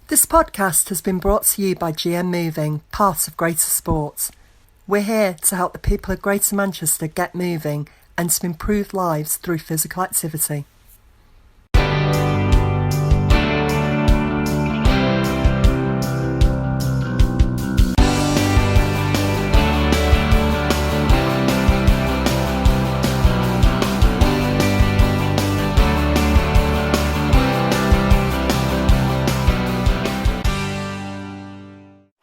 This podcast has been brought to you by GM Moving, part of Greater Sports. We're here to help the people of Greater Manchester get moving and to improve lives through physical activity.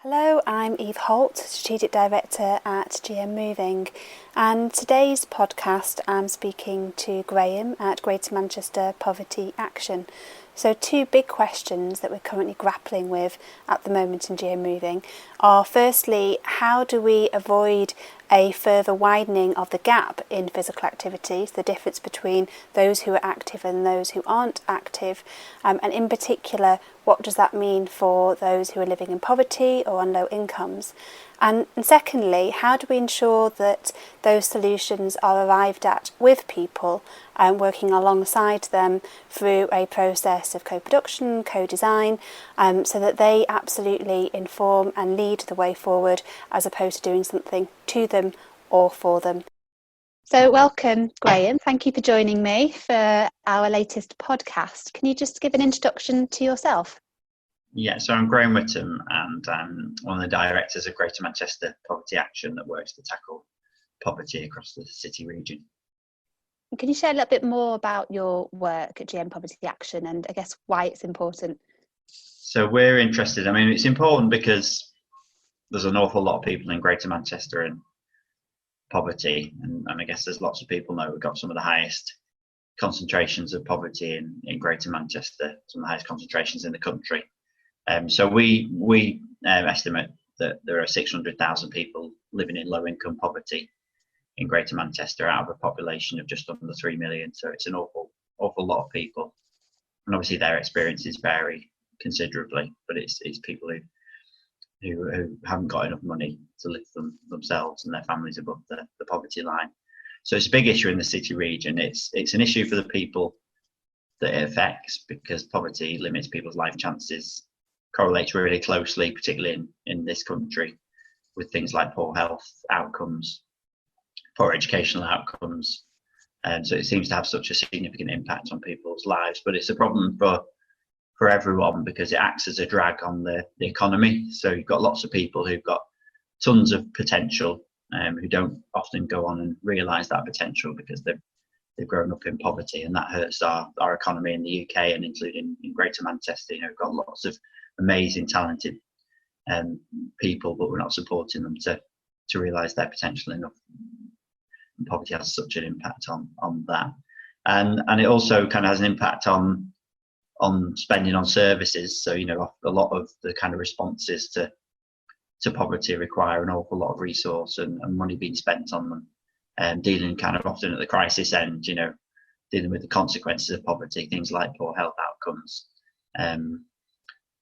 Hello, I'm Eve Holt, Strategic Director at GM Moving, and today's podcast I'm speaking to Graham at Greater Manchester Poverty Action. So two big questions that we're currently grappling with at the moment in GM Moving are firstly, how do we avoid a further widening of the gap in physical activities, the difference between those who are active and those who aren't active, and in particular, what does that mean for those who are living in poverty or on low incomes? And secondly, how do we ensure that those solutions are arrived at with people and working alongside them through a process of co-production, co-design, so that they absolutely inform and lead the way forward as opposed to doing something to them or for them. So welcome, Graham. Thank you for joining me for our latest podcast. Can you just give an introduction to yourself? Yeah, so I'm Graham Whittam and I'm one of the directors of Greater Manchester Poverty Action that works to tackle poverty across the city region. Can you share a little bit more about your work at GM Poverty Action and I guess why it's important? So we're interested, it's important because there's an awful lot of people in Greater Manchester in poverty, and I guess there's lots of people know we've got some of the highest concentrations of poverty in Greater Manchester, some of the highest concentrations in the country. So we estimate that there are 600,000 people living in low income poverty in Greater Manchester out of a population of just under 3 million. So it's an awful lot of people, and obviously their experiences vary considerably. But it's people who haven't got enough money to lift themselves and their families above the poverty line. So it's a big issue in the city region. It's an issue for the people that it affects because poverty limits people's life chances, correlates really closely, particularly in this country, with things like poor health outcomes, poor educational outcomes. And so it seems to have such a significant impact on people's lives. But it's a problem for everyone because it acts as a drag on the economy. So you've got lots of people who've got tons of potential who don't often go on and realise that potential because they've grown up in poverty, and that hurts our economy in the UK and including in Greater Manchester. We've got lots of amazing, talented people, but we're not supporting them to realise their potential enough. And poverty has such an impact on that, and it also kind of has an impact on spending on services. So a lot of the kind of responses to poverty require an awful lot of resource and money being spent on them, and dealing kind of often at the crisis end. Dealing with the consequences of poverty, things like poor health outcomes. And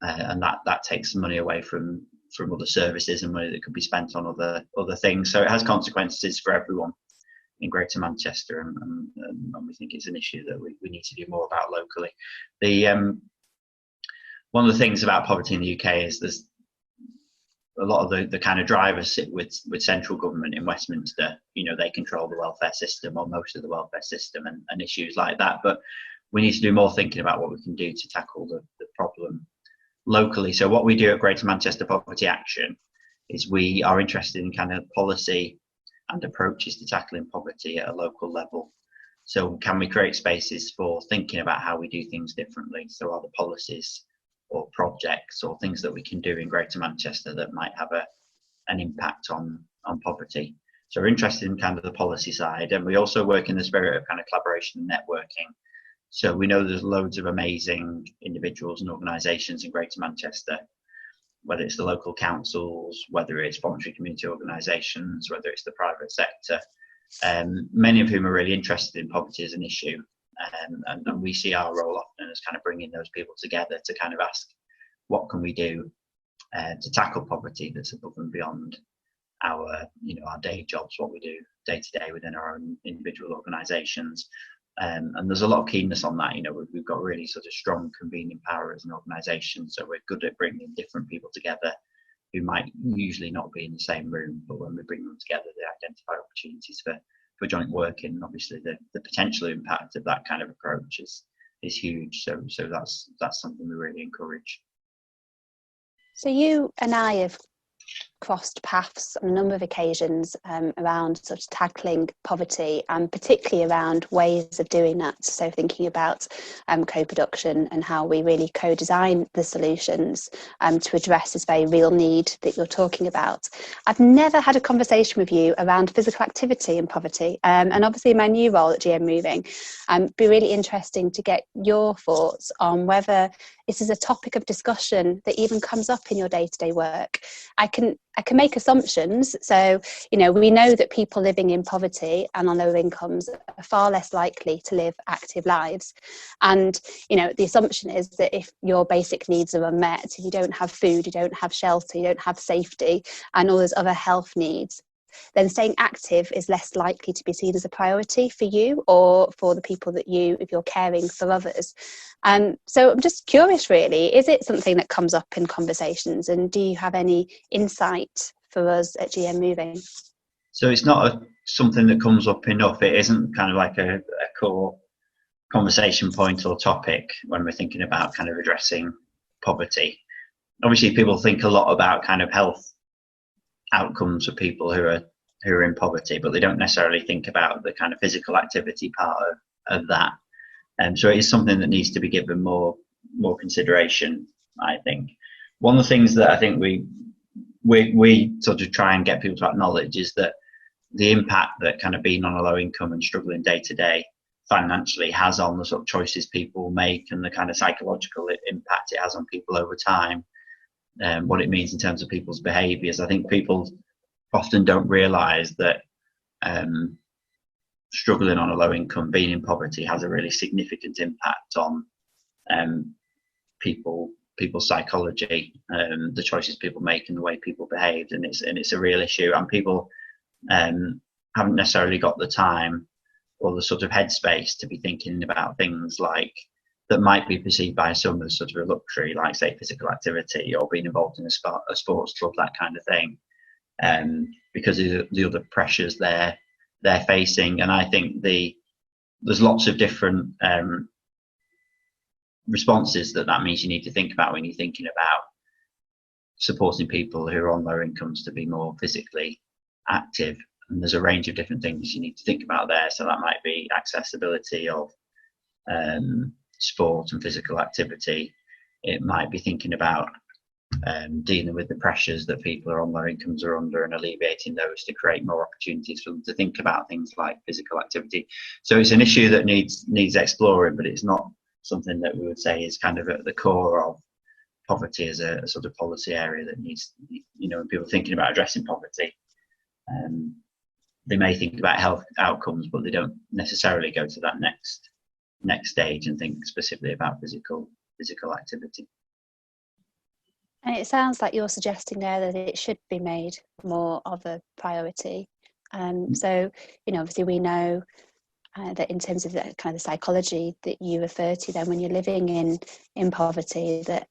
that takes money away from other services and money that could be spent on other things. So it has consequences for everyone in Greater Manchester, and we think it's an issue that we need to do more about locally. One of the things about poverty in the UK is there's a lot of the kind of drivers sit with central government in Westminster. They control the welfare system or most of the welfare system and issues like that. But we need to do more thinking about what we can do to tackle the problem locally. So what we do at Greater Manchester Poverty Action is we are interested in kind of policy and approaches to tackling poverty at a local level. So can we create spaces for thinking about how we do things differently? So are there policies or projects or things that we can do in Greater Manchester that might have an impact on poverty? So we're interested in kind of the policy side, and we also work in the spirit of kind of collaboration and networking. So we know there's loads of amazing individuals and organisations in Greater Manchester, whether it's the local councils, whether it's voluntary community organisations, whether it's the private sector, many of whom are really interested in poverty as an issue. And we see our role often as kind of bringing those people together to kind of ask, what can we do to tackle poverty that's above and beyond our day jobs, what we do day to day within our own individual organisations. And there's a lot of keenness on that. We've got really sort of strong convening power as an organisation, so we're good at bringing different people together who might usually not be in the same room, but when we bring them together, they identify opportunities for joint working. And obviously, the potential impact of that kind of approach is huge. So that's something we really encourage. So you and I have crossed paths on a number of occasions around sort of tackling poverty, and particularly around ways of doing that. So thinking about co-production and how we really co-design the solutions to address this very real need that you're talking about. I've never had a conversation with you around physical activity and poverty, and obviously in my new role at GM Moving, it'd be really interesting to get your thoughts on whether this is a topic of discussion that even comes up in your day-to-day work. I can make assumptions. So, we know that people living in poverty and on lower incomes are far less likely to live active lives. And, the assumption is that if your basic needs are unmet, if you don't have food, you don't have shelter, you don't have safety, and all those other health needs, then staying active is less likely to be seen as a priority for you or for the people that if you're caring for others. So I'm just curious, really, is it something that comes up in conversations, and do you have any insight for us at GM Moving? So it's not something that comes up enough. It isn't kind of like a core conversation point or topic when we're thinking about kind of addressing poverty. Obviously, people think a lot about kind of health outcomes for people who are in poverty, but they don't necessarily think about the kind of physical activity part of that. And so it is something that needs to be given more consideration, I think. One of the things that I think we sort of try and get people to acknowledge is that the impact that kind of being on a low income and struggling day to day financially has on the sort of choices people make, and the kind of psychological impact it has on people over time. What it means in terms of people's behaviours. I think people often don't realise that struggling on a low income, being in poverty, has a really significant impact on people's psychology, the choices people make, and the way people behave, and it's a real issue. And people haven't necessarily got the time or the sort of headspace to be thinking about things like that might be perceived by some as sort of a luxury, like say physical activity or being involved in a sports club, that kind of thing, because of the other pressures they're facing. And I think there's lots of different responses that means you need to think about when you're thinking about supporting people who are on lower incomes to be more physically active. And there's a range of different things you need to think about there. So that might be accessibility of sport and physical activity. It might be thinking about dealing with the pressures that people who are on low incomes are under and alleviating those to create more opportunities for them to think about things like physical activity. So it's an issue that needs exploring, but it's not something that we would say is kind of at the core of poverty as a sort of policy area that needs, when people are thinking about addressing poverty, they may think about health outcomes, but they don't necessarily go to that next stage and think specifically about physical activity. And it sounds like you're suggesting there that it should be made more of a priority. So, obviously we know that in terms of the kind of the psychology that you refer to, then when you're living in poverty, that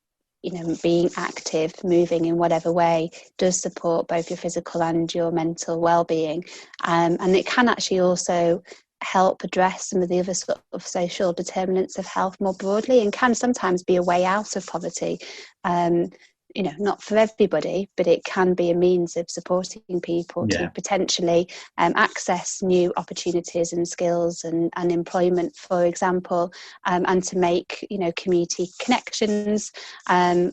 being active, moving in whatever way, does support both your physical and your mental well-being, and it can actually also help address some of the other sort of social determinants of health more broadly, and can sometimes be a way out of poverty. Not for everybody, but it can be a means of supporting people to potentially access new opportunities and skills and employment, for example, and to make community connections and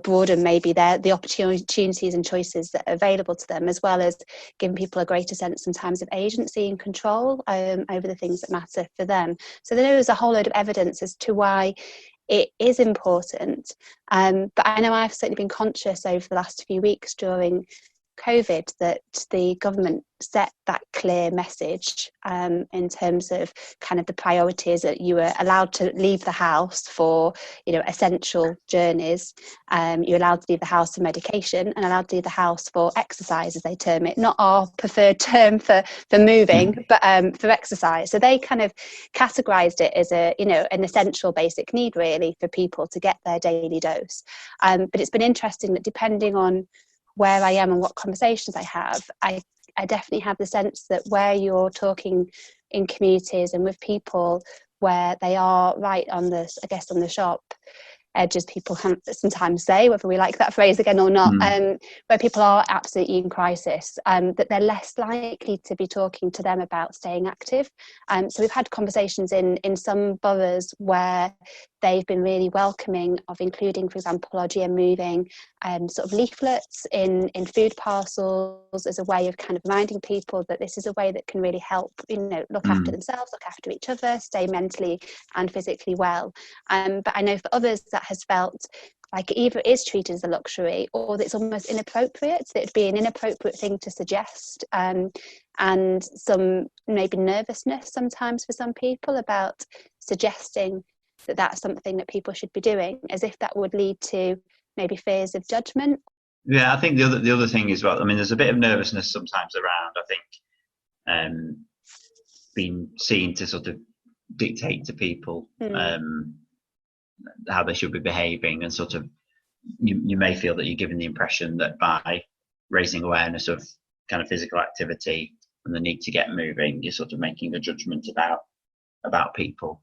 broaden maybe the opportunities and choices that are available to them, as well as giving people a greater sense sometimes of agency and control over the things that matter for them. So there is a whole load of evidence as to why it is important, but I know I've certainly been conscious over the last few weeks during COVID that the government set that clear message in terms of kind of the priorities, that you were allowed to leave the house for, you know, essential journeys. You're allowed to leave the house for medication and allowed to leave the house for exercise, as they term it. Not our preferred term for moving, but for exercise. So they kind of categorised it as a, you know, an essential basic need really for people to get their daily dose. But it's been interesting that depending on where I am and what conversations I have, I definitely have the sense that where you're talking in communities and with people where they are right on this, I guess, on the sharp edges, people can sometimes say, whether we like that phrase again or not, where people are absolutely in crisis, that they're less likely to be talking to them about staying active. So we've had conversations in some boroughs where they've been really welcoming of including, for example, our GM Moving sort of leaflets in food parcels as a way of kind of reminding people that this is a way that can really help, you know, look after themselves, look after each other, stay mentally and physically well. But I know for others that has felt like it either is treated as a luxury or that it's almost inappropriate, that it'd be an inappropriate thing to suggest, and some maybe nervousness sometimes for some people about suggesting that that's something that people should be doing, as if that would lead to maybe fears of judgment. Yeah, I think the other thing as well, I mean, there's a bit of nervousness sometimes around, I think, being seen to sort of dictate to people how they should be behaving, and sort of you may feel that you're given the impression that by raising awareness of kind of physical activity and the need to get moving, you're sort of making a judgment about people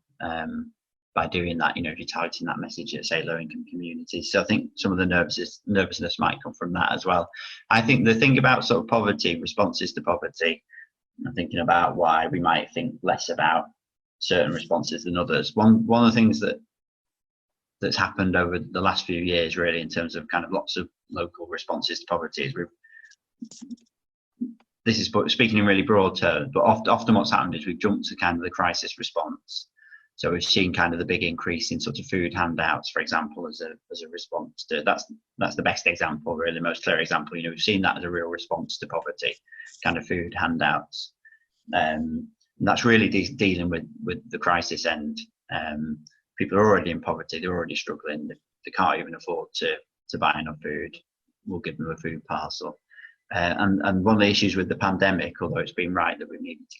by doing that. You know, if you're targeting that message at, say, low-income communities. So I think some of the nervousness might come from that as well. I think the thing about sort of poverty, responses to poverty, I'm thinking about why we might think less about certain responses than others. One of the things that's happened over the last few years, really, in terms of kind of lots of local responses to poverty, is this is speaking in really broad terms, but often what's happened is we've jumped to kind of the crisis response. So we've seen kind of the big increase in sort of food handouts, for example, as a response to that's the best example, really, the most clear example. You know, we've seen that as a real response to poverty, kind of food handouts, and that's really dealing with the crisis end. People are already in poverty; they're already struggling. They can't even afford to buy enough food. We'll give them a food parcel. And one of the issues with the pandemic, although it's been right that we needed to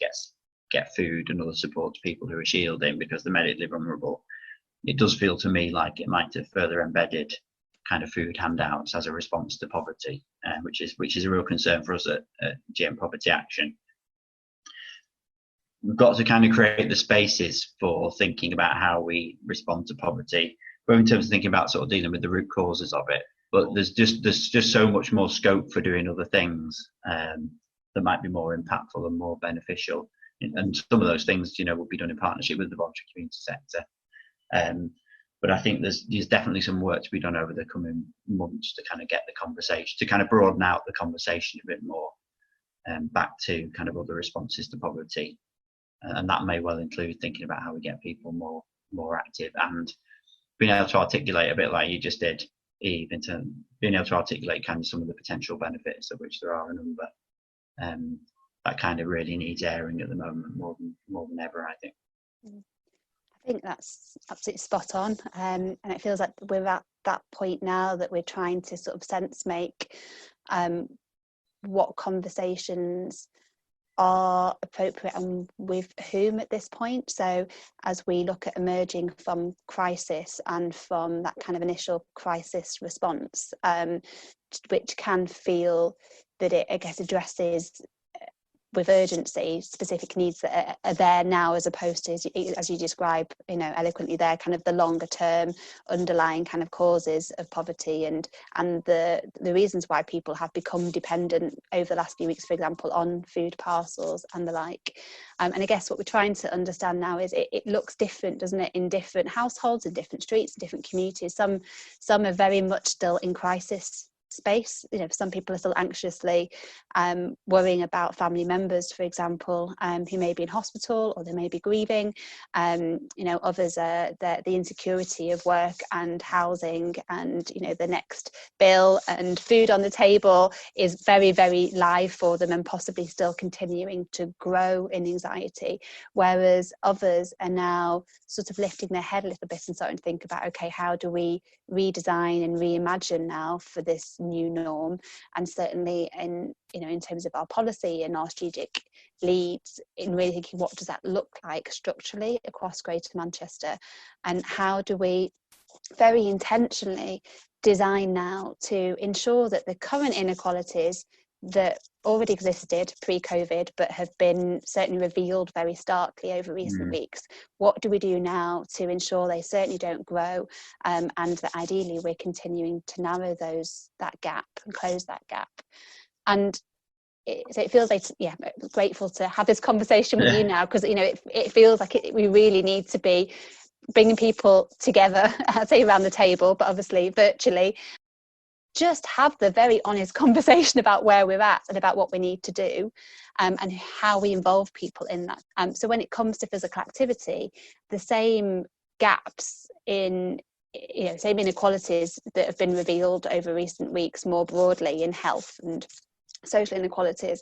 get food and other support to people who are shielding because they're medically vulnerable, it does feel to me like it might have further embedded kind of food handouts as a response to poverty, which is a real concern for us at GM Poverty Action. We've got to kind of create the spaces for thinking about how we respond to poverty, both in terms of thinking about sort of dealing with the root causes of it, but there's just so much more scope for doing other things that might be more impactful and more beneficial. And some of those things, you know, will be done in partnership with the voluntary community sector. But I think there's definitely some work to be done over the coming months to kind of get the conversation, to kind of broaden out the conversation a bit more, back to kind of other responses to poverty. And that may well include thinking about how we get people more active and being able to articulate a bit like you just did, Eve, in terms of being able to articulate kind of some of the potential benefits, of which there are a number. That kind of really needs airing at the moment more than ever, I think. I think that's absolutely spot on, and it feels like we're at that point now that we're trying to sort of sense make what conversations are appropriate and with whom at this point. So as we look at emerging from crisis and from that kind of initial crisis response, which can feel that it, I guess, addresses with urgency specific needs that are there now, as opposed to, as you describe, you know, eloquently there, kind of the longer term underlying kind of causes of poverty and the reasons why people have become dependent over the last few weeks, for example, on food parcels and the like. And I guess what we're trying to understand now is it looks different, doesn't it, in different households, in different streets, in different communities. Some are very much still in crisis space. Some people are still anxiously worrying about family members, for example, who may be in hospital or they may be grieving. Others are the insecurity of work and housing and the next bill and food on the table is very, very live for them and possibly still continuing to grow in anxiety, whereas others are now sort of lifting their head a little bit and starting to think about, okay, how do we redesign and reimagine now for this new norm? And certainly in terms of our policy and our strategic leads, in really thinking, what does that look like structurally across Greater Manchester, and how do we very intentionally design now to ensure that the current inequalities that already existed pre-COVID but have been certainly revealed very starkly over recent weeks, what do we do now to ensure they certainly don't grow, and that ideally we're continuing to narrow that gap and close that gap? And so it feels like, grateful to have this conversation with you now, because it feels like we really need to be bringing people together, I'd say around the table, but obviously virtually, just have the very honest conversation about where we're at and about what we need to do, and how we involve people in that. So when it comes to physical activity, the same gaps in same inequalities that have been revealed over recent weeks more broadly in health and social inequalities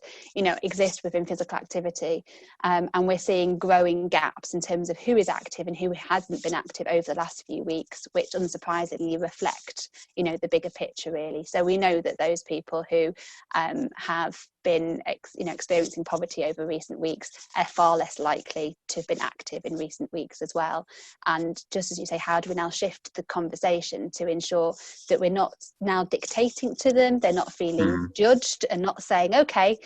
exist within physical activity, and we're seeing growing gaps in terms of who is active and who hasn't been active over the last few weeks, which unsurprisingly reflect the bigger picture really. So we know that those people who have been experiencing poverty over recent weeks are far less likely to have been active in recent weeks as well. And just as you say, how do we now shift the conversation to ensure that we're not now dictating to them, they're not feeling judged and not saying, okay,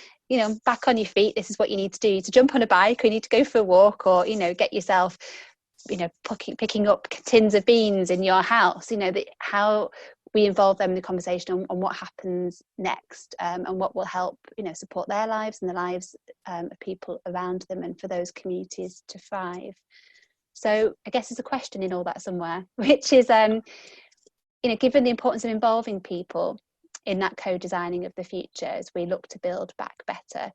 back on your feet, this is what you need to do, to jump on a bike, or you need to go for a walk, or get yourself picking up tins of beans in your house. How we involve them in the conversation on what happens next, and what will help support their lives and the lives of people around them, and for those communities to thrive. So I guess there's a question in all that somewhere, which is given the importance of involving people in that co-designing of the future as we look to build back better,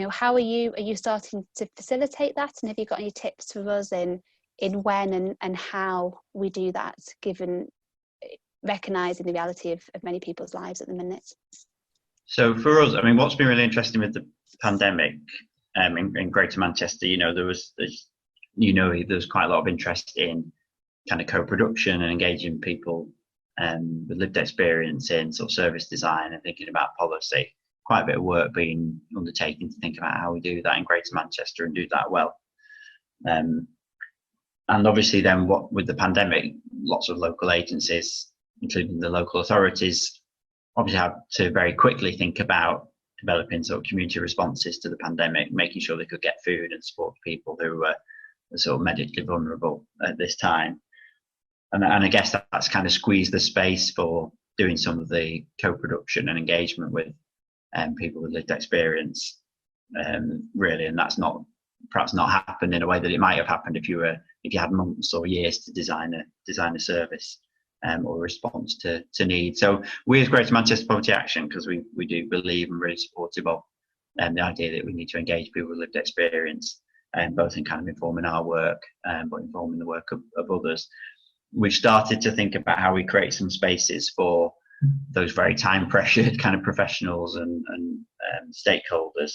how are you starting to facilitate that, and have you got any tips for us in when and how we do that, given recognising the reality of many people's lives at the minute? So for us, what's been really interesting with the pandemic in Greater Manchester, there was quite a lot of interest in kind of co-production and engaging people with lived experience in sort of service design and thinking about policy. Quite a bit of work being undertaken to think about how we do that in Greater Manchester and do that well. And obviously then with the pandemic, lots of local agencies, including the local authorities, obviously had to very quickly think about developing sort of community responses to the pandemic, making sure they could get food and support people who were sort of medically vulnerable at this time. And I guess that's kind of squeezed the space for doing some of the co-production and engagement with people with lived experience, really. And that's perhaps not happened in a way that it might have happened if you had months or years to design a service or a response to need. So we as Greater Manchester Poverty Action, because we do believe and really supportive of the idea that we need to engage people with lived experience, both in kind of informing our work, but informing the work of others. We've started to think about how we create some spaces for those very time pressured kind of professionals and stakeholders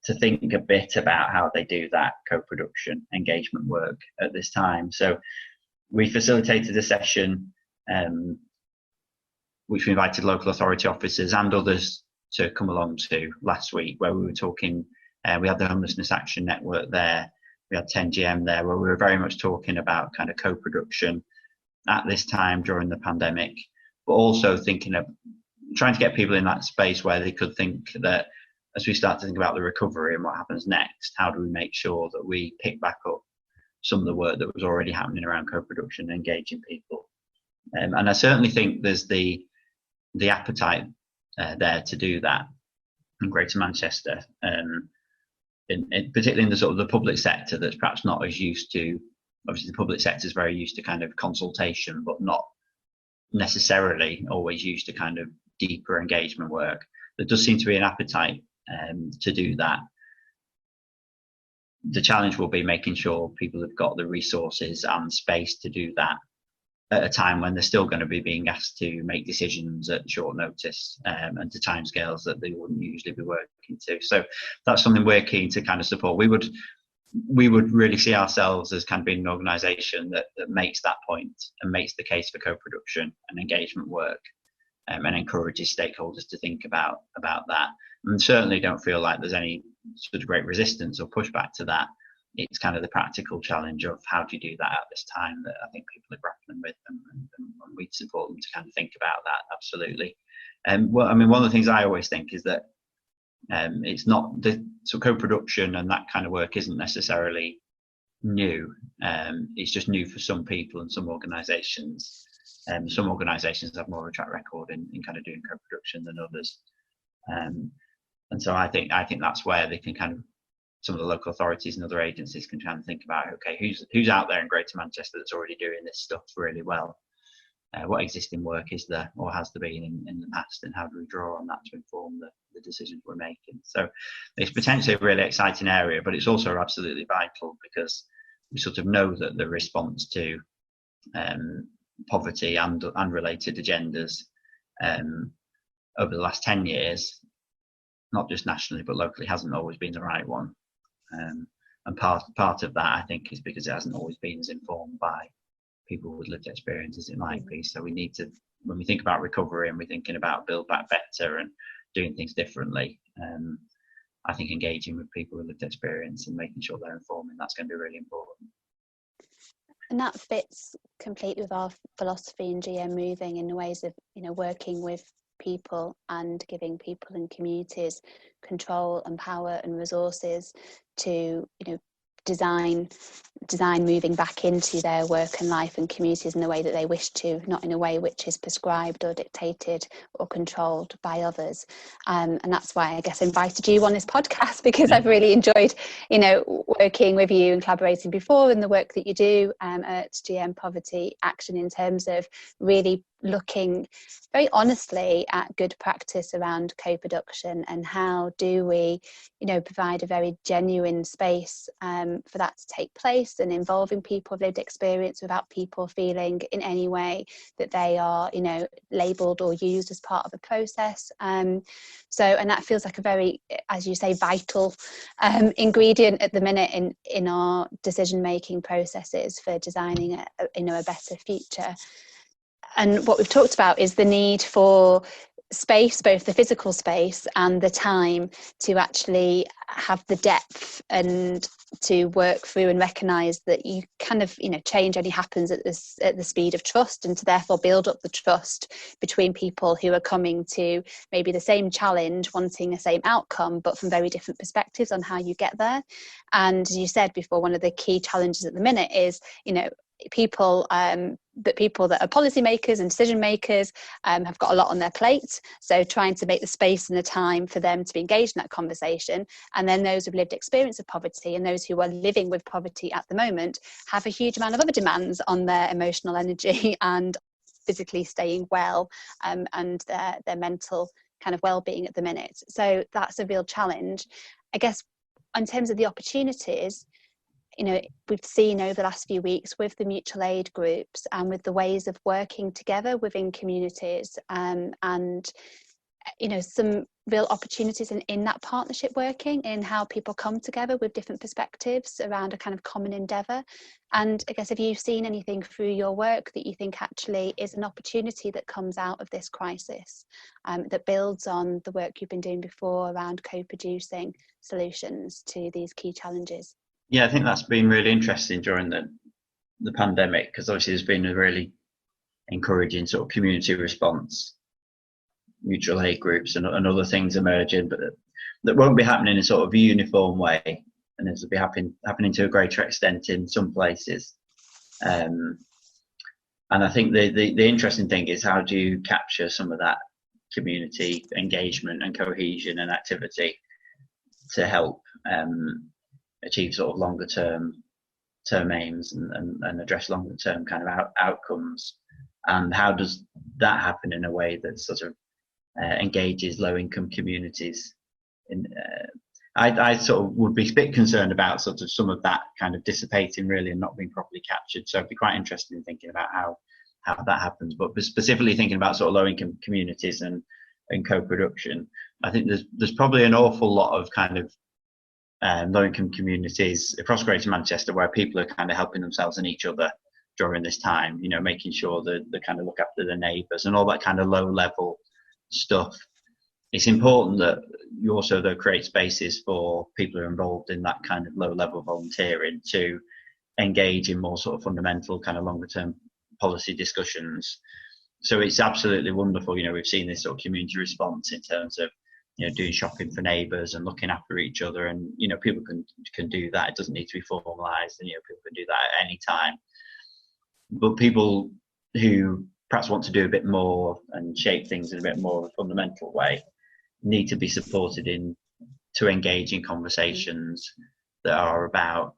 to think a bit about how they do that co-production engagement work at this time. So we facilitated a session which we invited local authority officers and others to come along to last week, where we were talking, we had the Homelessness Action Network there, we had 10 GM there, where we were very much talking about kind of co-production at this time during the pandemic, but also thinking of trying to get people in that space where they could think that as we start to think about the recovery and what happens next, how do we make sure that we pick back up some of the work that was already happening around co-production and engaging people. And I certainly think there's the appetite there to do that in Greater Manchester, particularly in the sort of the public sector that's perhaps not as used to. Obviously, the public sector is very used to kind of consultation, but not necessarily always used to kind of deeper engagement work. There does seem to be an appetite to do that. The challenge will be making sure people have got the resources and space to do that at a time when they're still going to be being asked to make decisions at short notice, and to timescales that they wouldn't usually be working to. So that's something we're keen to kind of support. We would really see ourselves as kind of being an organisation that makes that point and makes the case for co-production and engagement work, and encourages stakeholders to think about that. And certainly don't feel like there's any sort of great resistance or pushback to that. It's kind of the practical challenge of how do you do that at this time that I think people are grappling with, and we'd support them to kind of think about that, absolutely. Well, I mean, one of the things I always think is that it's not so co-production and that kind of work isn't necessarily new. It's just new for some people and some organisations. Some organisations have more of a track record in kind of doing co-production than others, and so I think that's where they can kind of, some of the local authorities and other agencies can kind of think about, okay, who's out there in Greater Manchester that's already doing this stuff really well? What existing work is there or has there been in the past, and how do we draw on that to inform the decisions we're making? So it's potentially a really exciting area, but it's also absolutely vital because we sort of know that the response to poverty and related agendas over the last 10 years, not just nationally but locally, hasn't always been the right one. And part of that, I think, is because it hasn't always been as informed by people with lived experience as it might be. So we need to, when we think about recovery and we're thinking about build back better and doing things differently, I think engaging with people with lived experience and making sure they're informing, that's going to be really important. And that fits completely with our philosophy in GM Moving, in the ways of, working with people and giving people and communities control and power and resources to, design moving back into their work and life and communities in the way that they wish to, not in a way which is prescribed or dictated or controlled by others. And that's why I guess I invited you on this podcast, because I've really enjoyed, working with you and collaborating before, and the work that you do at GM Poverty Action in terms of really looking very honestly at good practice around co-production, and how do we provide a very genuine space for that to take place, and involving people with lived experience without people feeling in any way that they are labelled or used as part of the process. And that feels like a very, as you say, vital ingredient at the minute in our decision making processes for designing a better future. And what we've talked about is the need for space, both the physical space and the time, to actually have the depth and to work through and recognise that you kind of, change only happens at the speed of trust, and to therefore build up the trust between people who are coming to maybe the same challenge, wanting the same outcome, but from very different perspectives on how you get there. And as you said before, one of the key challenges at the minute is, people that are policymakers and decision makers have got a lot on their plate, so trying to make the space and the time for them to be engaged in that conversation. And then those with lived experience of poverty and those who are living with poverty at the moment have a huge amount of other demands on their emotional energy and physically staying well, and their mental kind of well-being at the minute. So that's a real challenge. I guess in terms of the opportunities, we've seen over the last few weeks with the mutual aid groups and with the ways of working together within communities, and some real opportunities in that partnership working, in how people come together with different perspectives around a kind of common endeavour. And I guess, have you seen anything through your work that you think actually is an opportunity that comes out of this crisis, that builds on the work you've been doing before around co-producing solutions to these key challenges? Yeah, I think that's been really interesting during the pandemic, because obviously there's been a really encouraging sort of community response, mutual aid groups and other things emerging, but that won't be happening in sort of a uniform way, and it'll be happening to a greater extent in some places. And I think the interesting thing is, how do you capture some of that community engagement and cohesion and activity to help achieve sort of longer term aims and address longer term kind of outcomes, and how does that happen in a way that's sort of engages low-income communities. I sort of would be a bit concerned about sort of some of that kind of dissipating really and not being properly captured. So I'd be quite interested in thinking about how that happens. But specifically thinking about sort of low-income communities and co-production, I think there's probably an awful lot of kind of low-income communities across Greater Manchester where people are kind of helping themselves and each other during this time, you know, making sure that they kind of look after their neighbours and all that kind of low-level stuff. It's important that you also, though, create spaces for people who are involved in that kind of low-level volunteering to engage in more sort of fundamental kind of longer-term policy discussions. So it's absolutely wonderful. You know, we've seen this sort of community response in terms of, you know, doing shopping for neighbours and looking after each other, and you know, people can do that. It doesn't need to be formalised, and you know, people can do that at any time. But people who perhaps want to do a bit more and shape things in a bit more of a fundamental way need to be supported to engage in conversations that are about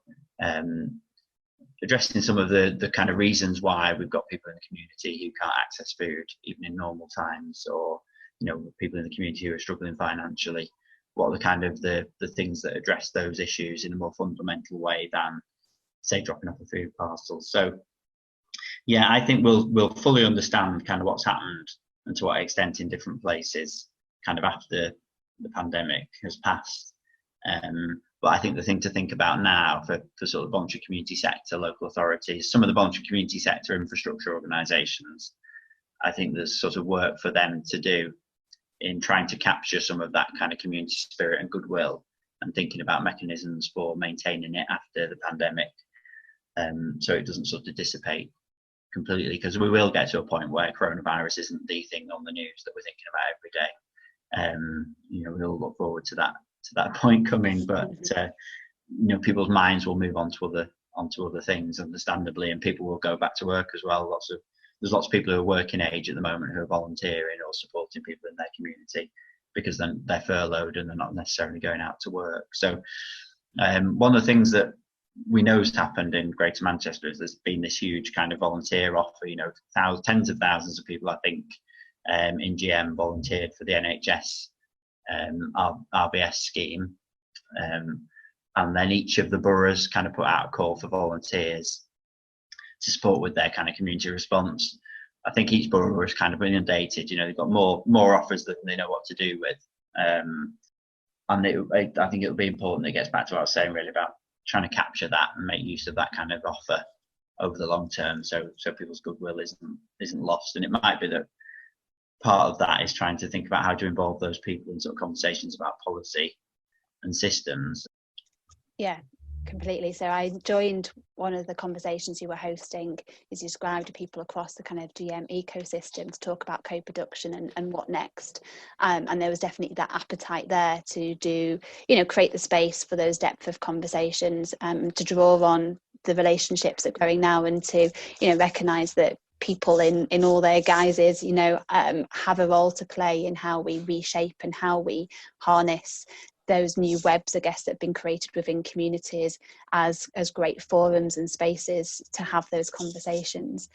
addressing some of the kind of reasons why we've got people in the community who can't access food even in normal times, or you know, people in the community who are struggling financially. What are the kind of the things that address those issues in a more fundamental way than, say, dropping off a food parcel? So yeah, I think we'll fully understand kind of what's happened and to what extent in different places kind of after the pandemic has passed. But I think the thing to think about now for sort of voluntary community sector, local authorities, some of the voluntary community sector infrastructure organisations, I think there's sort of work for them to do in trying to capture some of that kind of community spirit and goodwill, and thinking about mechanisms for maintaining it after the pandemic, so it doesn't sort of dissipate completely, because we will get to a point where coronavirus isn't the thing on the news that we're thinking about every day. You know, we all look forward to that point coming, but you know, people's minds will move on to other things, understandably, and people will go back to work as well. There's lots of people who are working age at the moment who are volunteering or supporting people in their community because then they're furloughed and they're not necessarily going out to work. So one of the things that we know has happened in Greater Manchester is there's been this huge kind of volunteer offer. You know, tens of thousands of people, I think, in GM volunteered for the NHS RBS scheme, and then each of the boroughs kind of put out a call for volunteers to support with their kind of community response. I think each borough is kind of inundated. You know, they've got more offers than they know what to do with, and I think it'll be important. It gets back to what I was saying really about trying to capture that and make use of that kind of offer over the long term, so people's goodwill isn't lost. And it might be that part of that is trying to think about how to involve those people in sort of conversations about policy and systems. Yeah, completely. So I joined one of the conversations you were hosting, as you described, people across the kind of GM ecosystem to talk about co-production and what next. And there was definitely that appetite there to do, you know, create the space for those depth of conversations, to draw on the relationships that are growing now, and to, you know, recognise that people in all their guises, you know, have a role to play in how we reshape and how we harness those new webs, I guess, that have been created within communities as great forums and spaces to have those conversations,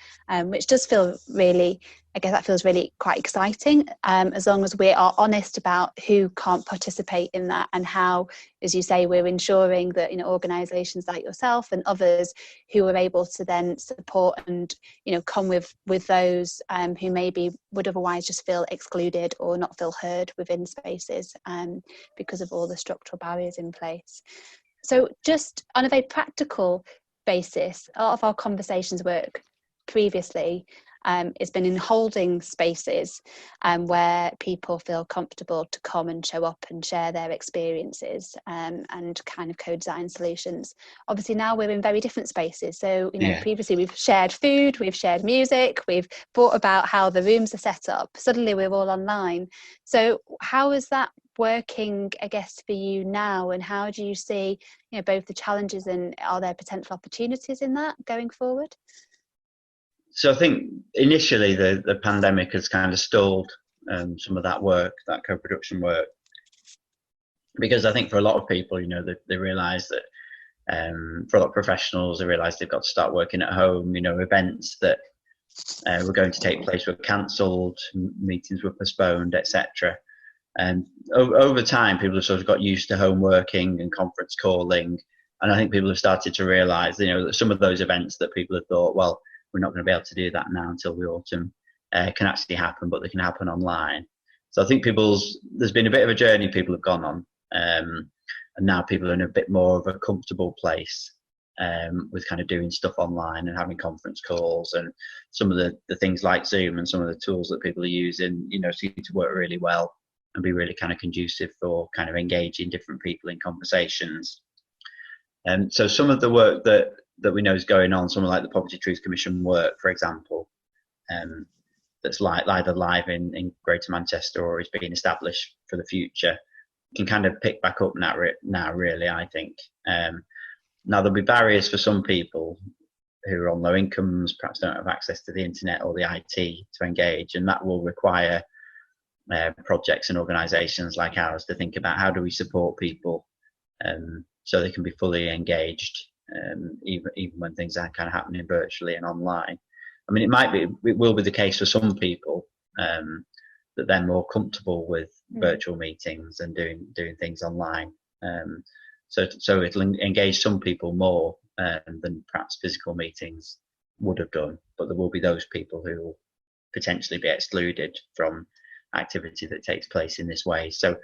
which does feel really, I guess that feels really quite exciting, as long as we are honest about who can't participate in that, and how, as you say, we're ensuring that, you know, organisations like yourself and others who are able to then support and, you know, come with those who maybe would otherwise just feel excluded or not feel heard within spaces, because of all the structural barriers in place. So just on a very practical basis, a lot of our conversations work previously it's been in holding spaces where people feel comfortable to come and show up and share their experiences, and kind of co-design solutions. Obviously now we're in very different spaces, so, you know, previously we've shared food, we've shared music, we've thought about how the rooms are set up. Suddenly we're all online. So how is that working, I guess, for you now, and how do you see, you know, both the challenges and are there potential opportunities in that going forward? So I think initially the pandemic has kind of stalled some of that work, that co-production work, because I think for a lot of people, you know, they realise that for a lot of professionals, they realise they've got to start working at home. You know, events that were going to take place were cancelled, meetings were postponed, etc. And over time, people have sort of got used to home working and conference calling. And I think people have started to realise, that some of those events that people have thought, well, we're not going to be able to do that now until the autumn, can actually happen, but they can happen online. So I think there's been a bit of a journey people have gone on. And now people are in a bit more of a comfortable place with kind of doing stuff online and having conference calls, and some of the things like Zoom and some of the tools that people are using, seem to work really well and be really kind of conducive for kind of engaging different people in conversations. And so some of the work that we know is going on, some of like the Poverty Truth Commission work, for example, that's either live in Greater Manchester or is being established for the future, can kind of pick back up now really, I think. Now there'll be barriers for some people who are on low incomes, perhaps don't have access to the internet or the IT to engage, and that will require projects and organisations like ours to think about how do we support people so they can be fully engaged, even when things are kind of happening virtually and online. I mean, it will be the case for some people that they're more comfortable with virtual meetings and doing things online. So it'll engage some people more than perhaps physical meetings would have done, but there will be those people who will potentially be excluded from activity that takes place in this way. So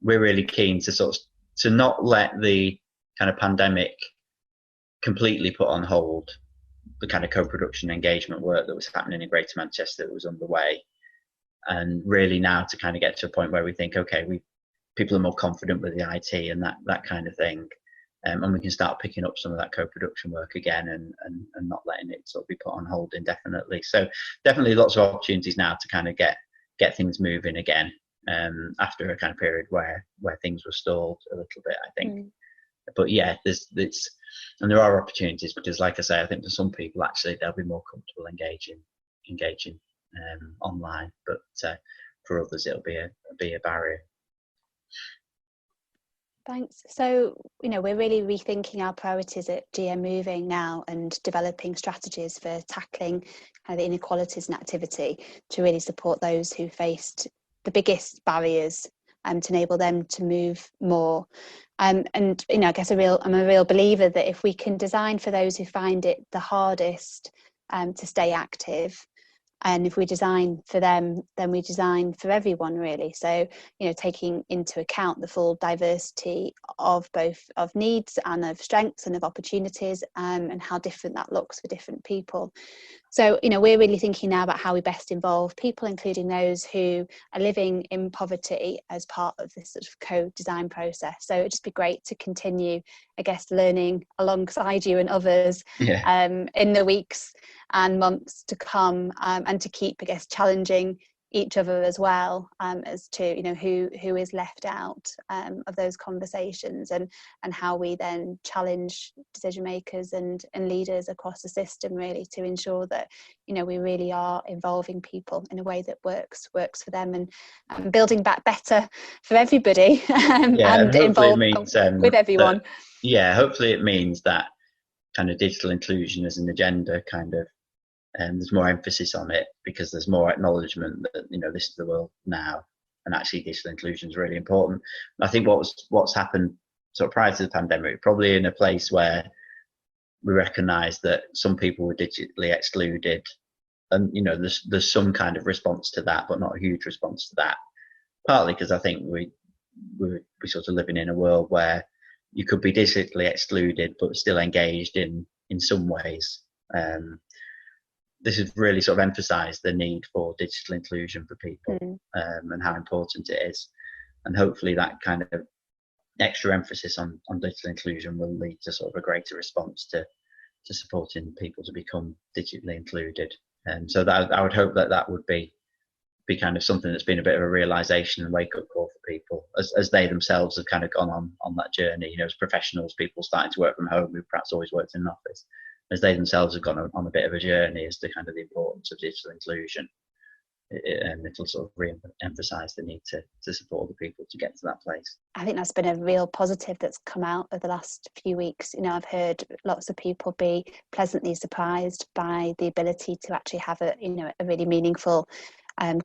we're really keen to not let the kind of pandemic completely put on hold the kind of co-production engagement work that was happening in Greater Manchester that was underway, and really now to kind of get to a point where we think, okay, people are more confident with the IT and that kind of thing, and we can start picking up some of that co-production work again and not letting it sort of be put on hold indefinitely. So definitely lots of opportunities now to kind of get things moving again after a kind of period where things were stalled a little bit, I think. But yeah, there are opportunities, because like I say, I think for some people actually they'll be more comfortable engaging online, but for others it'll be a barrier. Thanks. So, we're really rethinking our priorities at GM Moving now and developing strategies for tackling kind of the inequalities in activity to really support those who faced the biggest barriers to enable them to move more. And I guess I'm a real believer that if we can design for those who find it the hardest to stay active, and if we design for them, then we design for everyone, really. So, taking into account the full diversity of both of needs and of strengths and of opportunities, and how different that looks for different people. So, we're really thinking now about how we best involve people, including those who are living in poverty, as part of this sort of co-design process. So it'd just be great to continue, I guess, learning alongside you and others in the weeks and months to come, and to keep, I guess, challenging each other as well, as to who is left out of those conversations, and how we then challenge decision makers and leaders across the system, really, to ensure that we really are involving people in a way that works for them, and building back better for everybody, and involve with everyone. Hopefully it means that kind of digital inclusion as an agenda kind of, and there's more emphasis on it, because there's more acknowledgement that this is the world now, and actually digital inclusion is really important. And I think what's happened sort of prior to the pandemic, probably in a place where we recognise that some people were digitally excluded, and there's some kind of response to that, but not a huge response to that. Partly because I think we're sort of living in a world where you could be digitally excluded but still engaged in some ways. This has really sort of emphasised the need for digital inclusion for people, and how important it is. And hopefully that kind of extra emphasis on digital inclusion will lead to sort of a greater response to supporting people to become digitally included. And so that I would hope that would be kind of something that's been a bit of a realisation and wake-up call for people as they themselves have kind of gone on that journey. As professionals, people starting to work from home who perhaps always worked in an office, as they themselves have gone on a bit of a journey as to kind of the importance of digital inclusion. it'll sort of re-emphasise the need to support the people to get to that place. I think that's been a real positive that's come out of the last few weeks. I've heard lots of people be pleasantly surprised by the ability to actually have a really meaningful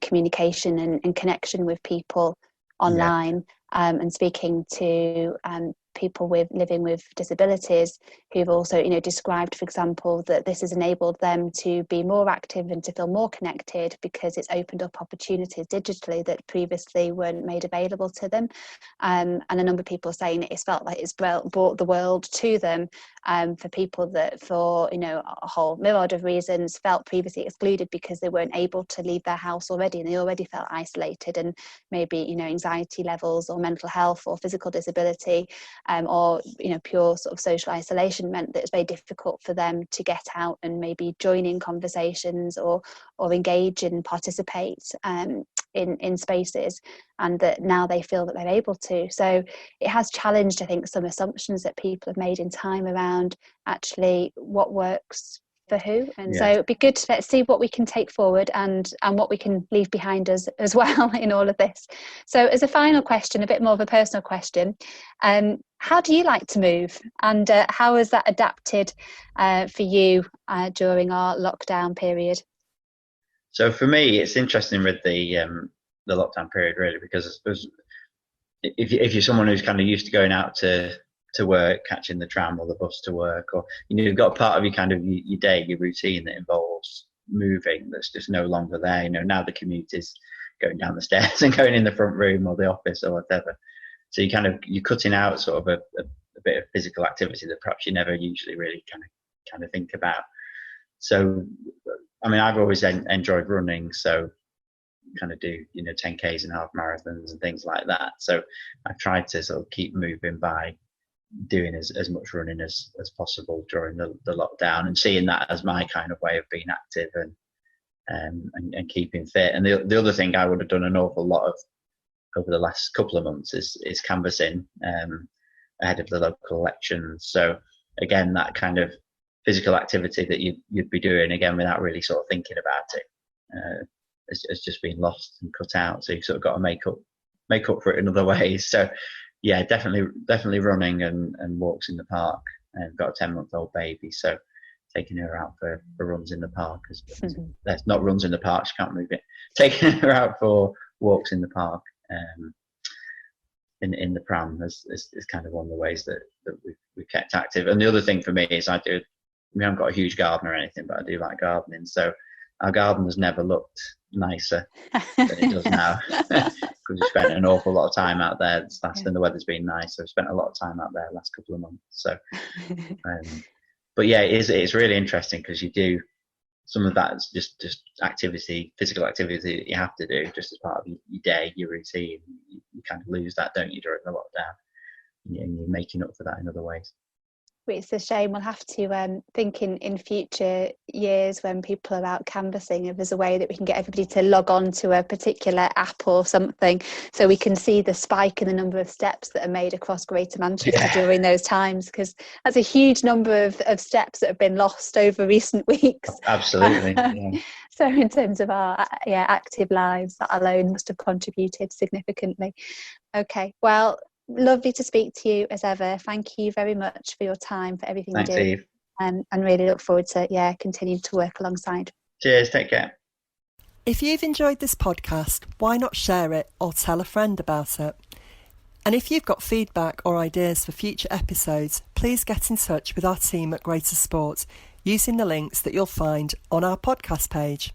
communication and connection with people online, and speaking to people living with disabilities who've also described, for example, that this has enabled them to be more active and to feel more connected because it's opened up opportunities digitally that previously weren't made available to them, and a number of people saying it's felt like it's brought the world to them, for people that for a whole myriad of reasons felt previously excluded because they weren't able to leave their house already, and they already felt isolated, and maybe anxiety levels or mental health or physical disability, or pure sort of social isolation meant that it's very difficult for them to get out and maybe join in conversations or engage and participate in spaces, and that now they feel that they're able to. So it has challenged, I think, some assumptions that people have made in time around actually what works for who, and so it'd be good. Let's see what we can take forward and what we can leave behind us as well in all of this. So as a final question, a bit more of a personal question, how do you like to move, and how has that adapted for you during our lockdown period? So for me, it's interesting with the lockdown period, really, because if you're someone who's kind of used to going out to work, catching the tram or the bus to work, or you've got a part of your kind of your day, your routine that involves moving that's just no longer there. Now the commute is going down the stairs and going in the front room or the office or whatever. So you're cutting out sort of a bit of physical activity that perhaps you never usually really kind of think about. So I mean, I've always enjoyed running, so kind of do 10Ks and half marathons and things like that. So I've tried to sort of keep moving by doing as much running as possible during the lockdown, and seeing that as my kind of way of being active and keeping fit. And the other thing I would have done an awful lot of over the last couple of months is canvassing ahead of the local elections. So again, that kind of physical activity that you'd be doing again without really sort of thinking about it has just been lost and cut out. So you've sort of got to make up for it in other ways. So yeah, definitely running and walks in the park. I've got a 10-month-old baby, so taking her out for runs in the park. There's not runs in the park, she can't move it. Taking her out for walks in the park in the pram is kind of one of the ways that we've kept active. And the other thing for me is I haven't got a huge garden or anything, but I do like gardening. So our garden has never looked nicer than it does now, because we spent an awful lot of time out there and the weather's been nice, so I've spent a lot of time out there the last couple of months. So but yeah, it's really interesting because you do some of that is just activity, physical activity that you have to do just as part of your day, your routine. You kind of lose that, don't you, during the lockdown, and you're making up for that in other ways. It's a shame. We'll have to think in future years when people are out canvassing if there's a way that we can get everybody to log on to a particular app or something, so we can see the spike in the number of steps that are made across Greater Manchester during those times, because that's a huge number of steps that have been lost over recent weeks. Absolutely. So in terms of our active lives, that alone must have contributed significantly. Okay, well, lovely to speak to you as ever. Thank you very much for your time, for everything Thanks, you do. Eve. And really look forward to continuing to work alongside. Cheers, take care. If you've enjoyed this podcast, why not share it or tell a friend about it? And if you've got feedback or ideas for future episodes, please get in touch with our team at Greater Sport using the links that you'll find on our podcast page.